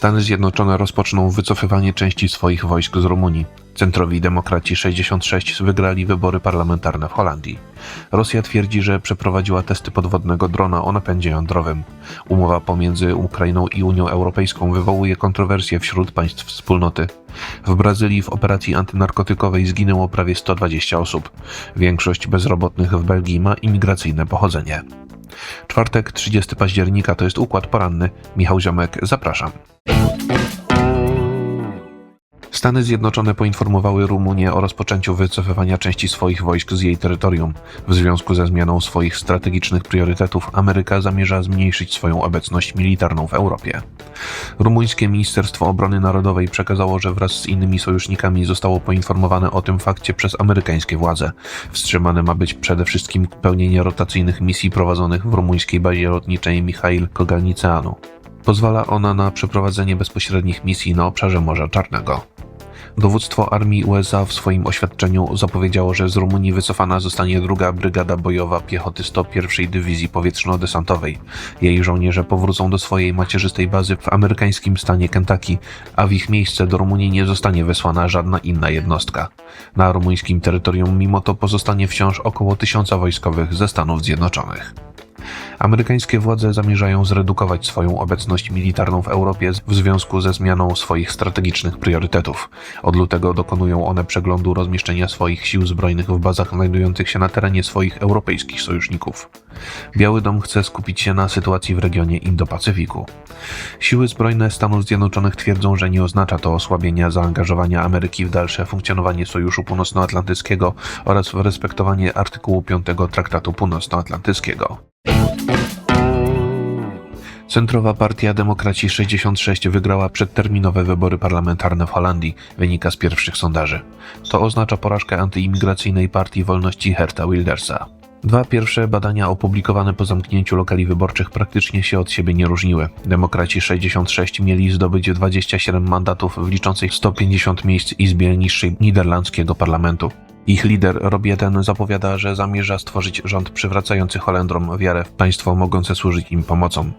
Stany Zjednoczone rozpoczną wycofywanie części swoich wojsk z Rumunii. Centrowi Demokraci 66 wygrali wybory parlamentarne w Holandii. Rosja twierdzi, że przeprowadziła testy podwodnego drona o napędzie jądrowym. Umowa pomiędzy Ukrainą i Unią Europejską wywołuje kontrowersje wśród państw wspólnoty. W Brazylii w operacji antynarkotykowej zginęło prawie 120 osób. Większość bezrobotnych w Belgii ma imigracyjne pochodzenie. Czwartek, 30 października to jest Układ Poranny. Michał Ziomek, zapraszam. Stany Zjednoczone poinformowały Rumunię o rozpoczęciu wycofywania części swoich wojsk z jej terytorium. W związku ze zmianą swoich strategicznych priorytetów Ameryka zamierza zmniejszyć swoją obecność militarną w Europie. Rumuńskie Ministerstwo Obrony Narodowej przekazało, że wraz z innymi sojusznikami zostało poinformowane o tym fakcie przez amerykańskie władze. Wstrzymane ma być przede wszystkim pełnienie rotacyjnych misji prowadzonych w rumuńskiej bazie lotniczej Mihail Kogalniceanu. Pozwala ona na przeprowadzenie bezpośrednich misji na obszarze Morza Czarnego. Dowództwo armii USA w swoim oświadczeniu zapowiedziało, że z Rumunii wycofana zostanie 2. Brygada Bojowa Piechoty 101 Dywizji Powietrzno-Desantowej. Jej żołnierze powrócą do swojej macierzystej bazy w amerykańskim stanie Kentucky, a w ich miejsce do Rumunii nie zostanie wysłana żadna inna jednostka. Na rumuńskim terytorium mimo to pozostanie wciąż około 1000 wojskowych ze Stanów Zjednoczonych. Amerykańskie władze zamierzają zredukować swoją obecność militarną w Europie w związku ze zmianą swoich strategicznych priorytetów. Od lutego dokonują one przeglądu rozmieszczenia swoich sił zbrojnych w bazach znajdujących się na terenie swoich europejskich sojuszników. Biały Dom chce skupić się na sytuacji w regionie Indo-Pacyfiku. Siły zbrojne Stanów Zjednoczonych twierdzą, że nie oznacza to osłabienia zaangażowania Ameryki w dalsze funkcjonowanie Sojuszu Północnoatlantyckiego oraz w respektowanie artykułu 5 Traktatu Północnoatlantyckiego. Centrowa Partia Demokraci 66 wygrała przedterminowe wybory parlamentarne w Holandii, wynika z pierwszych sondaży. To oznacza porażkę antyimigracyjnej Partii Wolności Geerta Wildersa. 2 pierwsze badania opublikowane po zamknięciu lokali wyborczych praktycznie się od siebie nie różniły. Demokraci 66 mieli zdobyć 27 mandatów w liczącej 150 miejsc Izbie niższej niderlandzkiego parlamentu. Ich lider Rob Jetten zapowiada, że zamierza stworzyć rząd przywracający Holendrom wiarę w państwo mogące służyć im pomocą.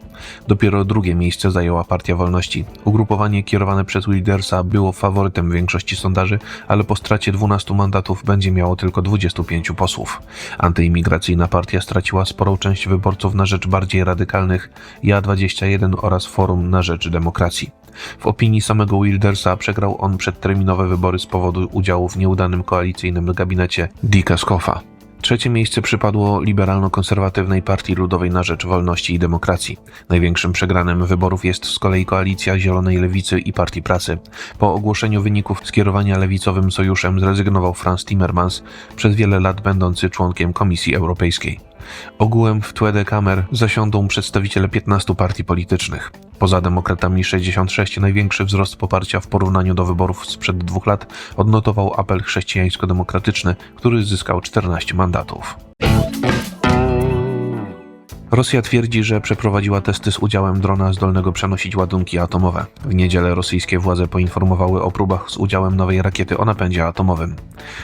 Dopiero 2. miejsce zajęła Partia Wolności. Ugrupowanie kierowane przez Wildersa było faworytem w większości sondaży, ale po stracie 12 mandatów będzie miało tylko 25 posłów. Antyimigracyjna partia straciła sporą część wyborców na rzecz bardziej radykalnych Ja21 oraz Forum na rzecz Demokracji. W opinii samego Wildersa przegrał on przedterminowe wybory z powodu udziału w nieudanym koalicyjnym gabinecie Dicka Scoffa. 3. miejsce przypadło liberalno-konserwatywnej Partii Ludowej na rzecz Wolności i Demokracji. Największym przegranym wyborów jest z kolei koalicja Zielonej Lewicy i Partii Prasy. Po ogłoszeniu wyników skierowania lewicowym sojuszem zrezygnował Frans Timmermans, przez wiele lat będący członkiem Komisji Europejskiej. Ogółem w Tweede Kamer zasiądą przedstawiciele 15 partii politycznych. Poza Demokratami 66 największy wzrost poparcia w porównaniu do wyborów sprzed 2 lat odnotował Apel Chrześcijańsko-Demokratyczny, który zyskał 14 mandatów. Rosja twierdzi, że przeprowadziła testy z udziałem drona zdolnego przenosić ładunki atomowe. W niedzielę rosyjskie władze poinformowały o próbach z udziałem nowej rakiety o napędzie atomowym.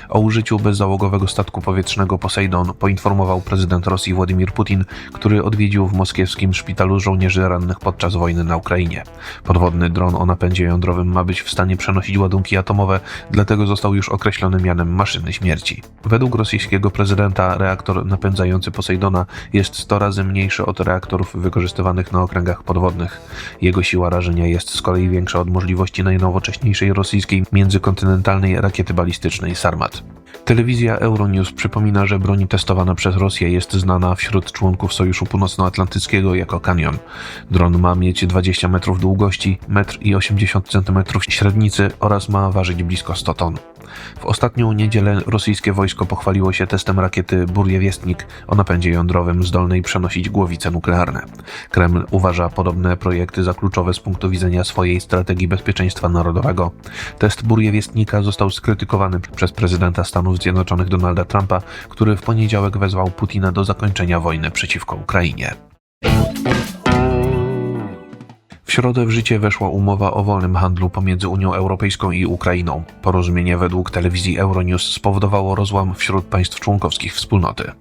O użyciu bezzałogowego statku powietrznego Poseidon poinformował prezydent Rosji Władimir Putin, który odwiedził w moskiewskim szpitalu żołnierzy rannych podczas wojny na Ukrainie. Podwodny dron o napędzie jądrowym ma być w stanie przenosić ładunki atomowe, dlatego został już określony mianem maszyny śmierci. Według rosyjskiego prezydenta reaktor napędzający Poseidona jest 100 razy mniejszy od reaktorów wykorzystywanych na okręgach podwodnych. Jego siła rażenia jest z kolei większa od możliwości najnowocześniejszej rosyjskiej międzykontynentalnej rakiety balistycznej Sarmat. Telewizja Euronews przypomina, że broń testowana przez Rosję jest znana wśród członków Sojuszu Północnoatlantyckiego jako Kanion. Dron ma mieć 20 metrów długości, 1,80 m średnicy oraz ma ważyć blisko 100 ton. W ostatnią niedzielę rosyjskie wojsko pochwaliło się testem rakiety Burjewiestnik o napędzie jądrowym zdolnej przenosić głowice nuklearne. Kreml uważa podobne projekty za kluczowe z punktu widzenia swojej strategii bezpieczeństwa narodowego. Test Burjewiestnika został skrytykowany przez prezydenta Stanów Zjednoczonych Donalda Trumpa, który w poniedziałek wezwał Putina do zakończenia wojny przeciwko Ukrainie. W środę w życie weszła umowa o wolnym handlu pomiędzy Unią Europejską i Ukrainą. Porozumienie według telewizji Euronews spowodowało rozłam wśród państw członkowskich wspólnoty.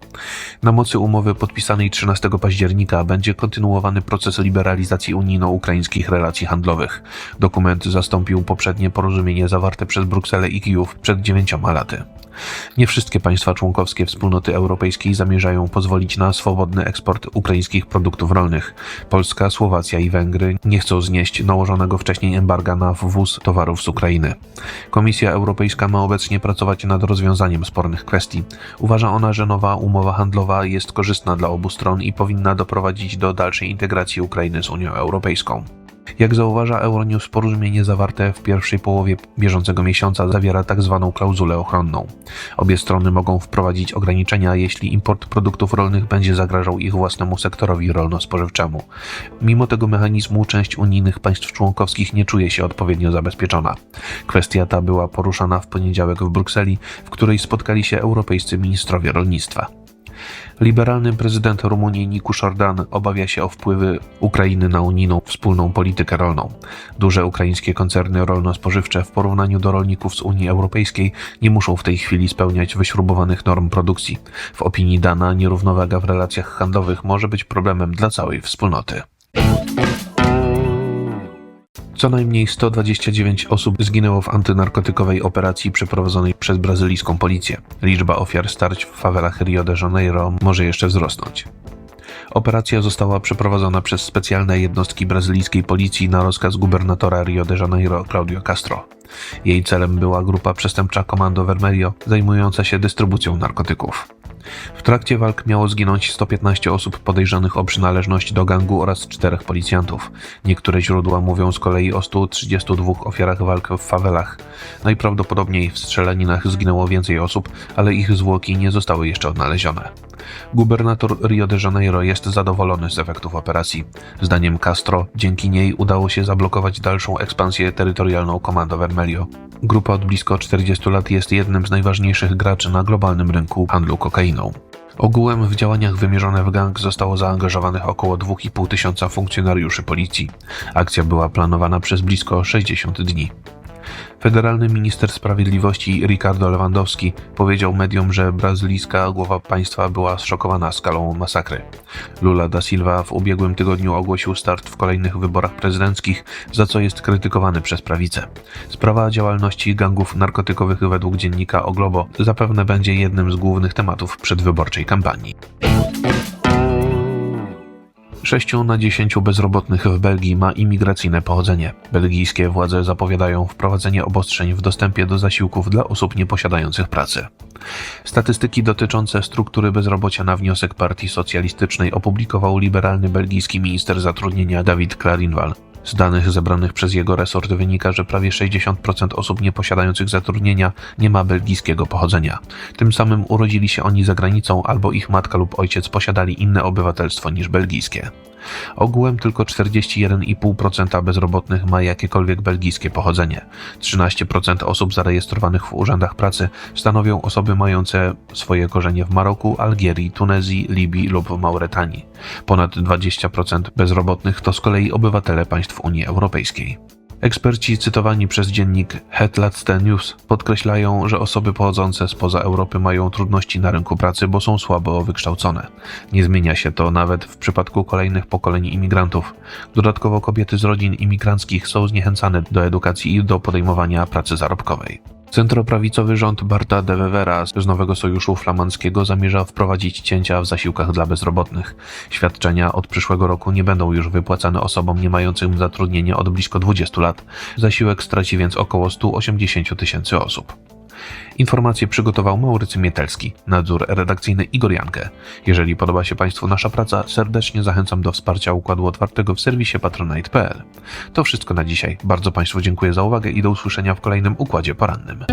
Na mocy umowy podpisanej 13 października będzie kontynuowany proces liberalizacji unijno-ukraińskich relacji handlowych. Dokument zastąpił poprzednie porozumienie zawarte przez Brukselę i Kijów przed 9 laty. Nie wszystkie państwa członkowskie Wspólnoty Europejskiej zamierzają pozwolić na swobodny eksport ukraińskich produktów rolnych. Polska, Słowacja i Węgry nie chcą znieść nałożonego wcześniej embarga na wwóz towarów z Ukrainy. Komisja Europejska ma obecnie pracować nad rozwiązaniem spornych kwestii. Uważa ona, że nowa umowa handlowa jest korzystna dla obu stron i powinna doprowadzić do dalszej integracji Ukrainy z Unią Europejską. Jak zauważa Euronews, porozumienie zawarte w pierwszej połowie bieżącego miesiąca zawiera tzw. klauzulę ochronną. Obie strony mogą wprowadzić ograniczenia, jeśli import produktów rolnych będzie zagrażał ich własnemu sektorowi rolno-spożywczemu. Mimo tego mechanizmu część unijnych państw członkowskich nie czuje się odpowiednio zabezpieczona. Kwestia ta była poruszana w poniedziałek w Brukseli, w której spotkali się europejscy ministrowie rolnictwa. Liberalny prezydent Rumunii Nicu Șordan obawia się o wpływy Ukrainy na unijną wspólną politykę rolną. Duże ukraińskie koncerny rolno-spożywcze w porównaniu do rolników z Unii Europejskiej nie muszą w tej chwili spełniać wyśrubowanych norm produkcji. W opinii Dana nierównowaga w relacjach handlowych może być problemem dla całej wspólnoty. Co najmniej 129 osób zginęło w antynarkotykowej operacji przeprowadzonej przez brazylijską policję. Liczba ofiar starć w fawelach Rio de Janeiro może jeszcze wzrosnąć. Operacja została przeprowadzona przez specjalne jednostki brazylijskiej policji na rozkaz gubernatora Rio de Janeiro Cláudio Castro. Jej celem była grupa przestępcza Comando Vermelho zajmująca się dystrybucją narkotyków. W trakcie walk miało zginąć 115 osób podejrzanych o przynależność do gangu oraz 4 policjantów. Niektóre źródła mówią z kolei o 132 ofiarach walk w fawelach. Najprawdopodobniej w strzelaninach zginęło więcej osób, ale ich zwłoki nie zostały jeszcze odnalezione. Gubernator Rio de Janeiro jest zadowolony z efektów operacji. Zdaniem Castro, dzięki niej udało się zablokować dalszą ekspansję terytorialną Comando Vermelho. Grupa od blisko 40 lat jest jednym z najważniejszych graczy na globalnym rynku handlu kokainą. Ogółem w działaniach wymierzone w gang zostało zaangażowanych około 2,5 tysiąca funkcjonariuszy policji. Akcja była planowana przez blisko 60 dni. Federalny minister sprawiedliwości Ricardo Lewandowski powiedział mediom, że brazylijska głowa państwa była zszokowana skalą masakry. Lula da Silva w ubiegłym tygodniu ogłosił start w kolejnych wyborach prezydenckich, za co jest krytykowany przez prawicę. Sprawa działalności gangów narkotykowych według dziennika O Globo zapewne będzie jednym z głównych tematów przedwyborczej kampanii. 6 na 10 bezrobotnych w Belgii ma imigracyjne pochodzenie. Belgijskie władze zapowiadają wprowadzenie obostrzeń w dostępie do zasiłków dla osób nieposiadających pracy. Statystyki dotyczące struktury bezrobocia na wniosek Partii Socjalistycznej opublikował liberalny belgijski minister zatrudnienia David Clarinval. Z danych zebranych przez jego resort wynika, że prawie 60% osób nieposiadających zatrudnienia nie ma belgijskiego pochodzenia. Tym samym urodzili się oni za granicą albo ich matka lub ojciec posiadali inne obywatelstwo niż belgijskie. Ogółem tylko 41,5% bezrobotnych ma jakiekolwiek belgijskie pochodzenie. 13% osób zarejestrowanych w urzędach pracy stanowią osoby mające swoje korzenie w Maroku, Algierii, Tunezji, Libii lub w Mauretanii. Ponad 20% bezrobotnych to z kolei obywatele państw Unii Europejskiej. Eksperci cytowani przez dziennik Het Laatste Nieuws podkreślają, że osoby pochodzące spoza Europy mają trudności na rynku pracy, bo są słabo wykształcone. Nie zmienia się to nawet w przypadku kolejnych pokoleń imigrantów. Dodatkowo kobiety z rodzin imigranckich są zniechęcane do edukacji i do podejmowania pracy zarobkowej. Centroprawicowy rząd Barta de Wevera z Nowego Sojuszu Flamandzkiego zamierza wprowadzić cięcia w zasiłkach dla bezrobotnych. Świadczenia od przyszłego roku nie będą już wypłacane osobom nie mającym zatrudnienia od blisko 20 lat. Zasiłek straci więc około 180 tysięcy osób. Informacje przygotował Maurycy Mietelski, nadzór redakcyjny Igor Jankę. Jeżeli podoba się Państwu nasza praca, serdecznie zachęcam do wsparcia Układu Otwartego w serwisie patronite.pl. To wszystko na dzisiaj. Bardzo Państwu dziękuję za uwagę i do usłyszenia w kolejnym Układzie Porannym.